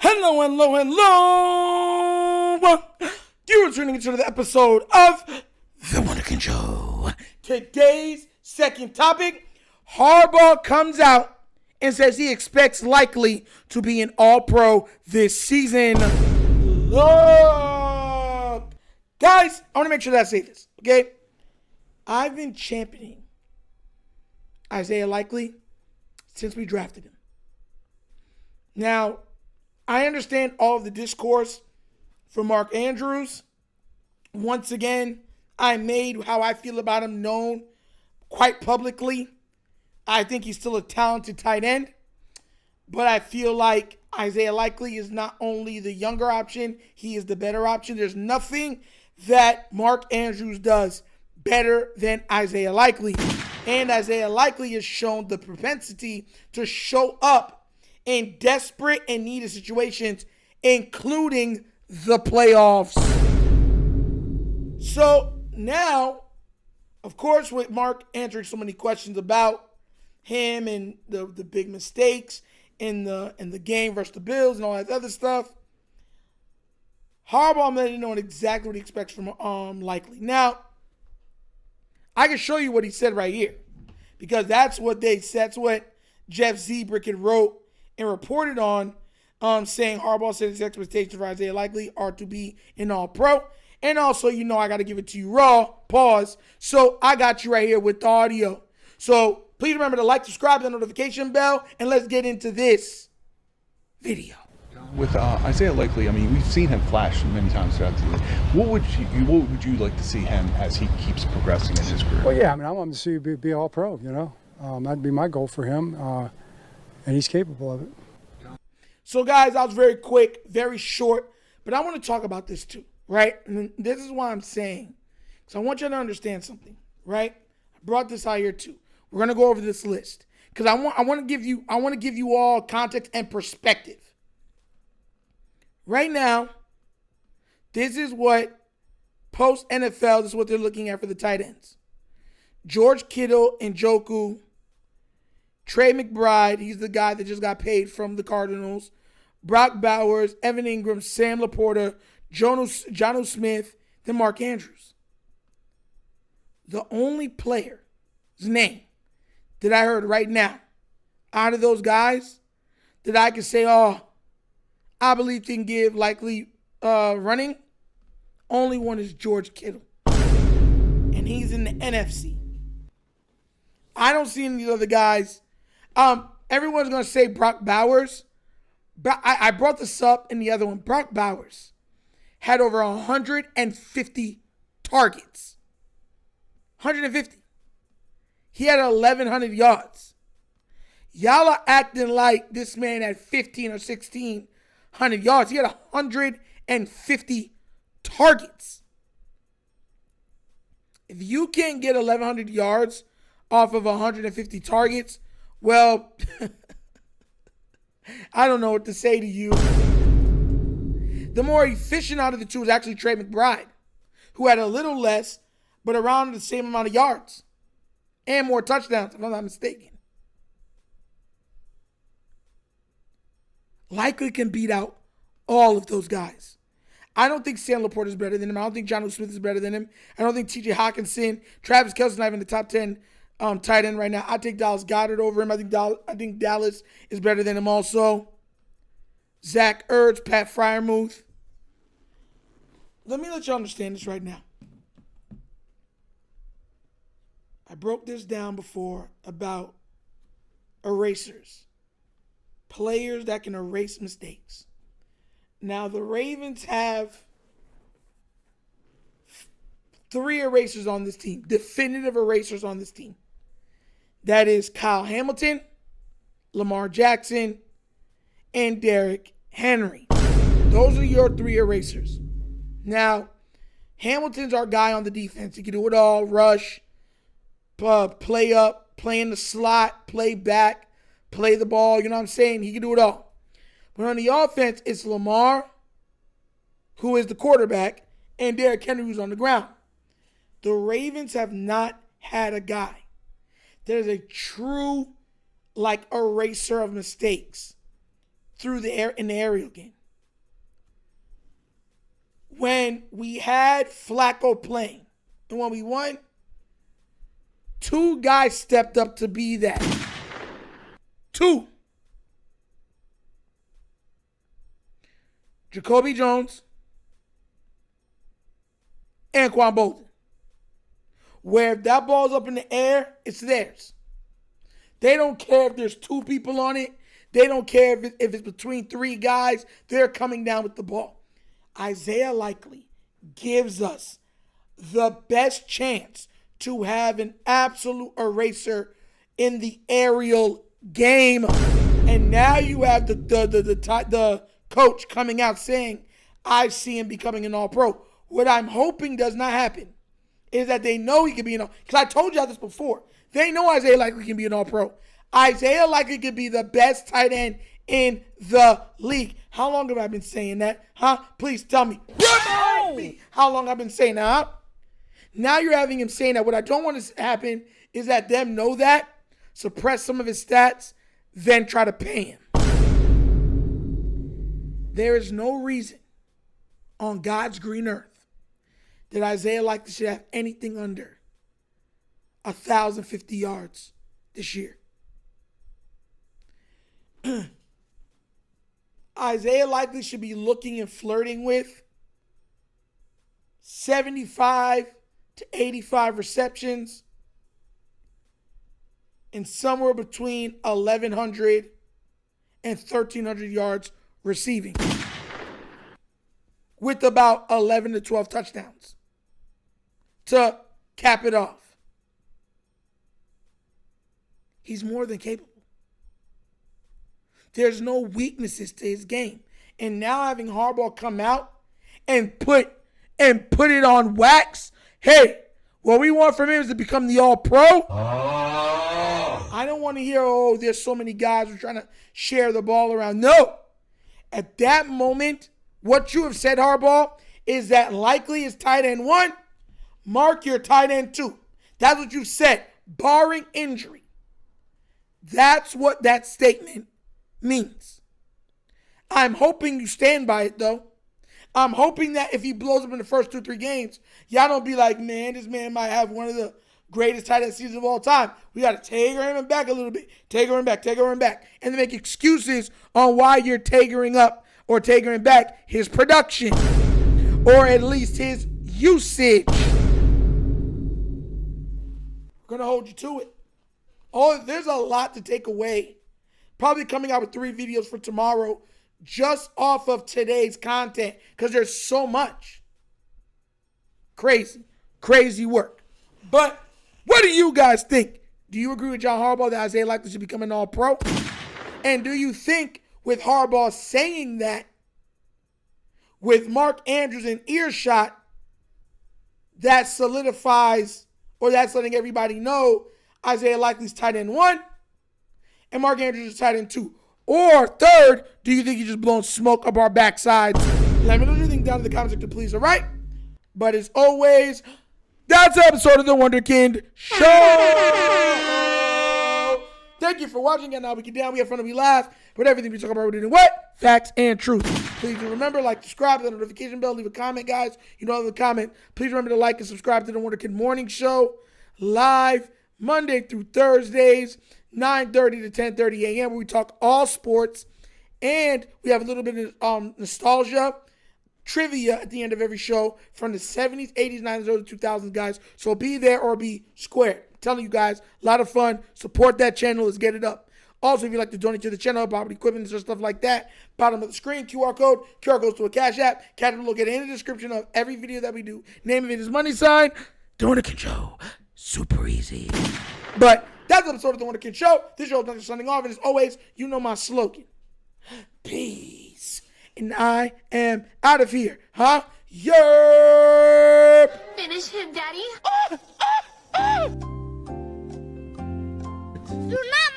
Hello, hello, hello. You're tuning into the episode of The Wunderkind Show. Today's second topic, Harbaugh comes out and says he expects likely to be an All-Pro this season. Look. Guys, I want to make sure that I say this, okay? I've been championing Isaiah Likely since we drafted him. Now, I understand all of the discourse from Mark Andrews. Once again, I made how I feel about him known quite publicly. I think he's still a talented tight end, but I feel like Isaiah Likely is not only the younger option, he is the better option. There's nothing that Mark Andrews does better than Isaiah Likely. And Isaiah Likely has shown the propensity to show up in desperate and needed situations, including the playoffs. So now, of course, with Mark answering so many questions about him and the big mistakes in the game versus the Bills and all that other stuff, Harbaugh let him know exactly what he expects from Likely. Now, I can show you what he said right here, because that's what Jeff Zebrick wrote and reported on, saying Harbaugh said his expectations for Isaiah Likely are to be an All-Pro. And also, I got to give it to you raw, pause. So I got you right here with the audio. So please remember to like, subscribe, the notification bell, and let's get into this video. With Isaiah Likely, I mean, we've seen him flash many times throughout the year. What would you like to see him as he keeps progressing in his career? Well, yeah, I mean, I want him to see be all pro. That'd be my goal for him, and he's capable of it. So, guys, I was very quick, very short, but I want to talk about this too, right? And this is why I'm saying, because I want you to understand something, right? I brought this out here too. We're gonna go over this list because I want to give you all context and perspective. Right now, this is what post-NFL, this is what they're looking at for the tight ends. George Kittle, Njoku, Trey McBride, he's the guy that just got paid from the Cardinals, Brock Bowers, Evan Ingram, Sam Laporta, Jonnu Smith, then Mark Andrews. The only player's name that I heard right now out of those guys that I can say, I believe can give Likely running, only one is George Kittle. And he's in the NFC. I don't see any of the other guys. Everyone's going to say Brock Bowers. But I brought this up in the other one. Brock Bowers had over 150 targets. 150. He had 1,100 yards. Y'all are acting like this man had 15 or 1,600 yards. He had 150 targets. If you can't get 1,100 yards off of 150 targets, well, I don't know what to say to you. The more efficient out of the two is actually Trey McBride, who had a little less, but around the same amount of yards and more touchdowns, if I'm not mistaken. Likely can beat out all of those guys. I don't think Sam Laporta is better than him. I don't think Jonnu Smith is better than him. I don't think T.J. Hawkinson, Travis Kelce's not even in the top 10 tight end right now. I take Dallas Goedert over him. I think Dallas is better than him also. Zach Ertz, Pat Freiermuth. Let me let you understand this right now. I broke this down before about erasers. Players that can erase mistakes. Now, the Ravens have 3 erasers on this team, definitive erasers on this team. That is Kyle Hamilton, Lamar Jackson, and Derrick Henry. Those are your 3 erasers. Now, Hamilton's our guy on the defense. He can do it all, rush, play up, play in the slot, play back, play the ball. You know what I'm saying? He can do it all. But on the offense, it's Lamar, who is the quarterback, and Derrick Henry, who's on the ground. The Ravens have not had a guy that is a true, eraser of mistakes through the air in the aerial game. When we had Flacco playing and when we won, 2 guys stepped up to be that. 2. Jacoby Jones and Quan Bolden. Where if that ball's up in the air, it's theirs. They don't care if there's 2 people on it. They don't care if it's between 3 guys. They're coming down with the ball. Isaiah Likely gives us the best chance to have an absolute eraser in the aerial game. And now you have the coach coming out saying, I see him becoming an all-pro. What I'm hoping does not happen is that they know he can be an all-pro. Because I told y'all this before. They know Isaiah Likely can be an all-pro. Isaiah Likely could be the best tight end in the league. How long have I been saying that? Huh? Please tell me. Remind me how long I've been saying that, huh? Now you're having him saying that. What I don't want to happen is that them know that, suppress some of his stats, then try to pay him. There is no reason on God's green earth that Isaiah Likely should have anything under 1,050 yards this year. Isaiah Likely should be looking and flirting with 75 to 85 receptions and somewhere between 1,100 and 1,300 yards receiving with about 11 to 12 touchdowns to cap it off. He's more than capable. There's no weaknesses to his game. And now having Harbaugh come out and put it on wax, hey, what we want from him is to become the all-pro. I don't want to hear, oh, there's so many guys who are trying to share the ball around. No. At that moment, what you have said, Harbaugh, is that Likely is tight end 1, Mark, you're tight end 2. That's what you said, barring injury. That's what that statement means. I'm hoping you stand by it, though. I'm hoping that if he blows up in the first 2-3 games, y'all don't be like, man, this man might have one of the greatest tight end seasons of all time. We got to tager him back a little bit. Tager him back. And then make excuses on why you're tagering up or tagering back his production or at least his usage. We're going to hold you to it. Oh, there's a lot to take away. Probably coming out with 3 videos for tomorrow just off of today's content because there's so much. Crazy work. But what do you guys think? Do you agree with John Harbaugh that Isaiah Likely should become an all-pro? And do you think with Harbaugh saying that, with Mark Andrews in earshot, that solidifies or that's letting everybody know Isaiah Likely's tight end 1 and Mark Andrews is tight end 2? Or third, do you think he's just blowing smoke up our backsides? Let me know what you think down in the comment section, please, all right? But as always, that's an episode of The Wunderkind Show. Thank you for watching. And now we get down, we have fun, and we laugh. But everything we talk about, we're doing what? Facts and truth. Please do remember, like, subscribe to the notification bell, leave a comment, guys. You know, leave a comment. Please remember to like and subscribe to The Wunderkind Morning Show, live Monday through Thursdays, 9:30 to 10:30 a.m. where we talk all sports. And we have a little bit of nostalgia, trivia at the end of every show from the 70s, 80s, 90s, early 2000s, guys. So be there or be square. I'm telling you guys, a lot of fun. Support that channel. Let's get it up. Also, if you'd like to donate to the channel, about equipment and stuff like that, bottom of the screen, QR code. QR goes to a Cash App. Cash App will get in the description of every video that we do. Name of it is money sign. TheWunderkindShow. Super easy. But that's the episode of The Wunderkind Show. This show is Dr. Signing off. And as always, you know my slogan. Peace. And I am out of here. Huh? Yerp. Finish him, Daddy. Do not